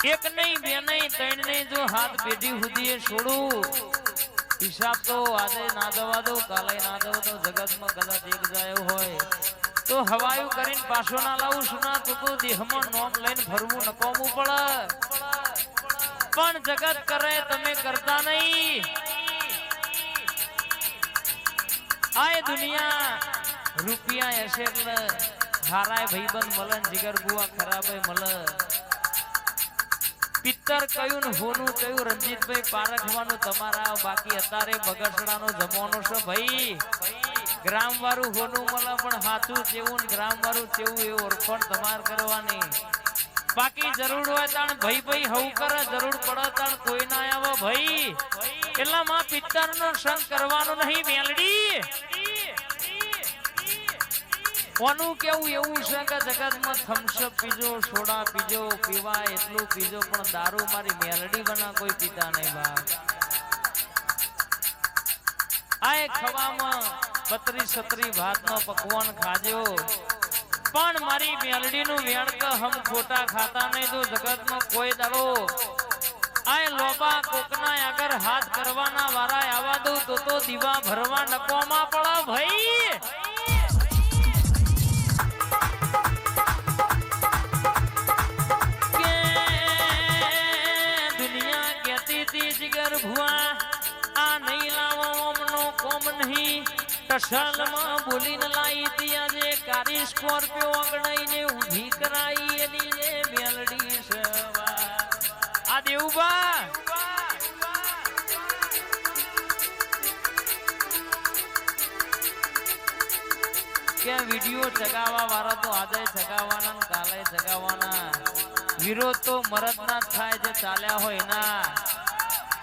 એક નહીં બે નહીં ત્રણ નહીં જો હાથ પેઢી સુધી છોડું હિસાબ તો આજે ના જવા દો કાલે ના જવા દો જગતમાં કદાચ એક જાય હોય તો હવાયું કરીને પાછો ના લાવું સુના તો દેહમાં નોમ લઈને ફરવું નકોમવું પડે પણ જગત કરે તમે કરતા નહીં આ દુનિયા રૂપિયા હશે એટલે હારાય ભાઈબંધ મળે જીગર ગુવા ખરાબ મળે પિત્તર કયું ને હોનું કયું રંજીતભાઈ પારખવાનું તમારા બાકી અત્યારે બગસડાનો જમાનો છે ભાઈ ગ્રામ વાળું હોનું મળે પણ હાથું જેવું ને ગ્રામ વાળું જેવું એવું ઓળખણ તમાર કરવાની બાકી જરૂર હોય તાણ ભાઈ ભાઈ હવું કરે જરૂર પડે તાણ કોઈ ના આવે ભાઈ એટલા માં પિત્તર નો સંગ કરવાનો નહીં મેલડી કોનું કેવું એવું છે કે જગતમાં થમ્સઅપ પીજો સોડા પીજો પીવાય એટલું પીજો પણ દારૂ મારી મેલડી બના કોઈ પીતા નહીં બા આ ખવામાં 32-36 ભાતનો પકવાન ખાજો પણ મારી મેલડી નું વેણ કે હમ ખોટા ખાતા નહીં તો જગતમાં કોઈ દાડો આ લોબા કોકના આગળ હાથ કરવાના વારા આવા દઉં તો દીવા ભરવા નકોમાં પડે ભાઈ ભુआ આ નહીં લાવો ઓમનો કોમ નહીં ટસલમાં બોલીને લાઈ દિયા જે કારી સ્કોર્પિયો અગણાઈને ઊભી કરાઈ એની જે મેલડી સવા આ દેવબા કે વિડિયો જગાવવા વાળા તો આજે જગાવવાના કાલે જગાવવાના વિરોધ તો મરદ ના થાય જે ચાલ્યા હોય ના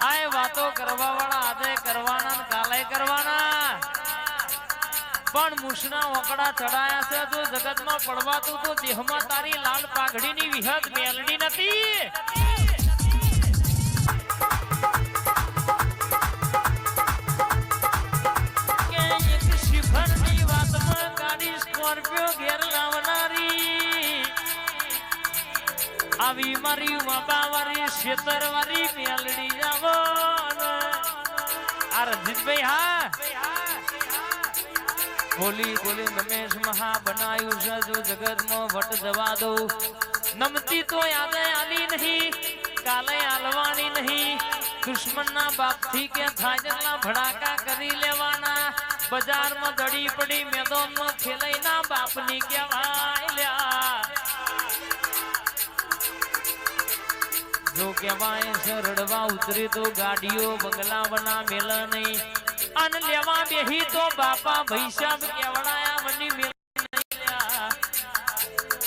આય વાતો કરવા વાળા આજે કરવાના ને કાલે કરવાના પણ મુસના ઓકડા ચડાયા છે જો જગતમાં પડવાતું તો દેહમાં તારી લાલ પાઘડીની વિહદ મેલડી નથી કે એક શિફરની વાતમાં ગાડી સ્કોર્પિયો ઘેર લાવનારી આવી મારી વાબાવારી શેતરવારી મેલડી જાવો આ રંજીતભાઈ હા બોલી બોલી રમેશ મહા બનાયું છે જો જગતમાં વટ જવા દો નમતી તો યાદે આલી નહીં કાલે આલવાની નહીં દુશ્મનના બાપથી કે થાજરના ભડાકા કરી લેવાના બજારમાં દડી પડી મેદાનમાં ખેલાઈના બાપની કહેવાય લ્યા જો કહેવાય છે રડવા ઉતરી તો ગાડીઓ બંગલા બના મેલ નહીં અન લેવા બેહી તો બાપા ભૈસાબ કેવડાયા મની મેલ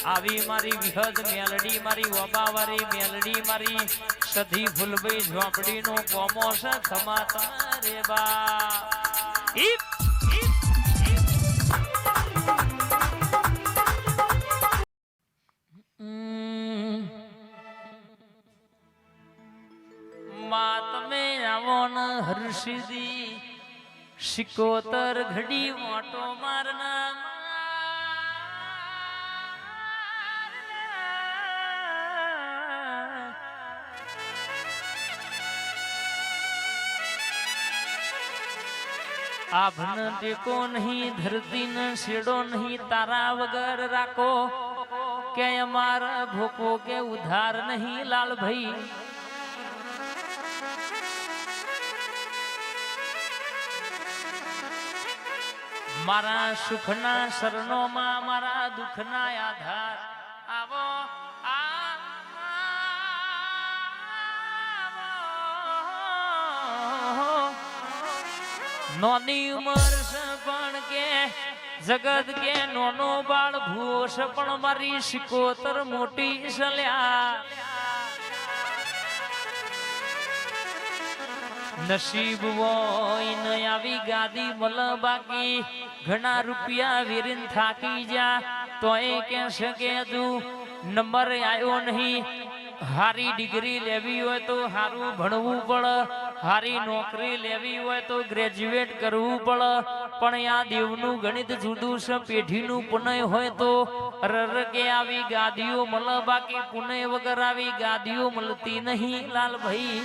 આવી મારી વિહદ મેલડી મારી વબાવારી મેલડી મારી સધી ફૂલભાઈ ઝોપડી નો કોમો છે ખમા તમારે બા તમે આવો ન હર્ષિદી શિકોતર ઘડી મોટો મારના આભન ટેકો નહીં ધરતી ન શેડો નહીં તારા વગર રાખો કે અમારા ભોકો કે ઉધાર નહીં લાલભાઈ મારા સુખના શરણોમાં મારા દુઃખના આધાર આવો નોની ઉંમર છે પણ કે જગત કે નોનો બાળ ભૂવો છે પણ મારી શિકોતર મોટી સલ્યા નસીબ હોય ન આવી ગાદી મલ બાકી ઘણા રૂપિયા વીરીન થાકી જા તો એ કે શકે તું નંબર આવ્યો નહીં હારી ડિગ્રી લેવી હોય તો હારું ભણવું પડે હારી નોકરી લેવી હોય તો ગ્રેજ્યુએટ કરવું પડે પણ આ દેવનું ગણિત જુદું છે. પેઢીનું પુનય હોય તો રરકે આવી ગાદીઓ મળ, બાકી પુનય વગર આવી ગાદીઓ મળતી નહીં લાલભાઈ.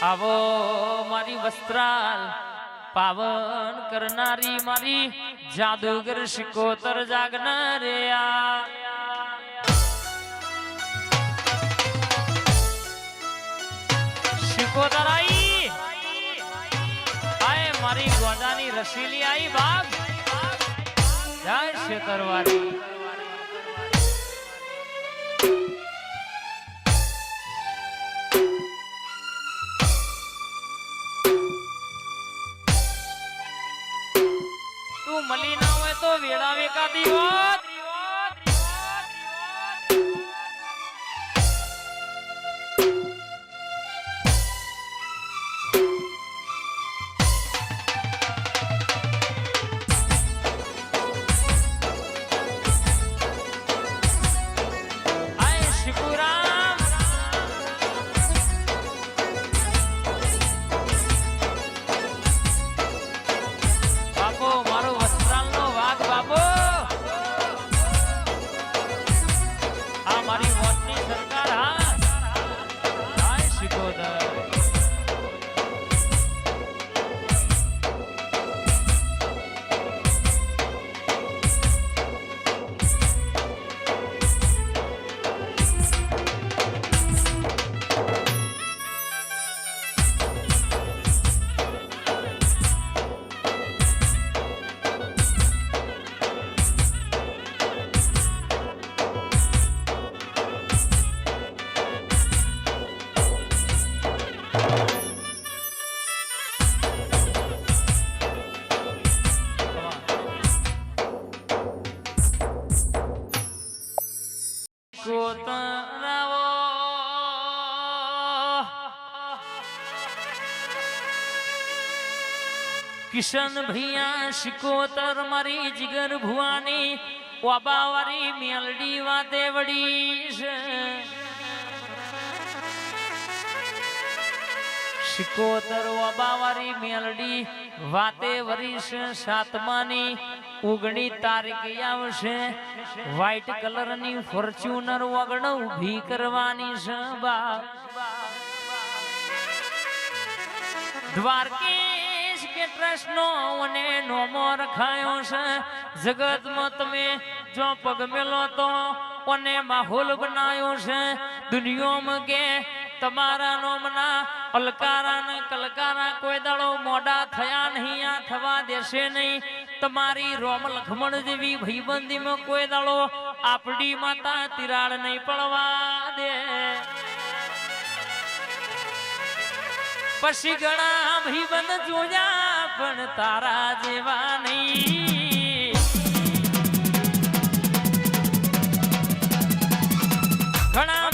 આવો મારી વસ્ત્રાલ પાવન કરનારી મારી જાદુગર શિકોતર જાગનાર શિકોતર આઈ આય મારી ગોદાની રસીલી આઈ બાપ જય શેતરવારી. મળી ના હોય તો વેળાવે કાઢી હોત. આય શિકુરામ બાપો મારો મારી વોટની સરકાર. હા હાય શિકોતર કિશન ભૈયા શિકોતર મારી જીગર ભુવાની વાબાવારી મેલડી વાતે વડી છે. શિકોતર વાબાવારી મેલડી વાતે વરી છે. 7માની 19 તારીખ આવશે. વ્હાઈટ કલરની ફોર્ચ્યુનર વગણ ઊભી કરવાની છે. બાપ દ્વારકેશ કે ટ્રસ્ટનો અને નોમો રખાયો છે. જગતમાં તમે જો પગ મેલો તો અને માહોલ બનાવ્યો છે. દુનિયામાં કે તમારા નોમના અલકારા ને કલકારા કોઈ દાડો મોડા થયા નહીં, આ થવા દેશે નહીં. તમારી રોમ લખમણ જેવી ભાઈબંધીમાં કોઈ દાડો આપડી માતા તિરાડ નહીં પડવા દે. પછી ઘણા ભાઈબંધ જોયા પણ તારા જેવા નહીં. ઘણા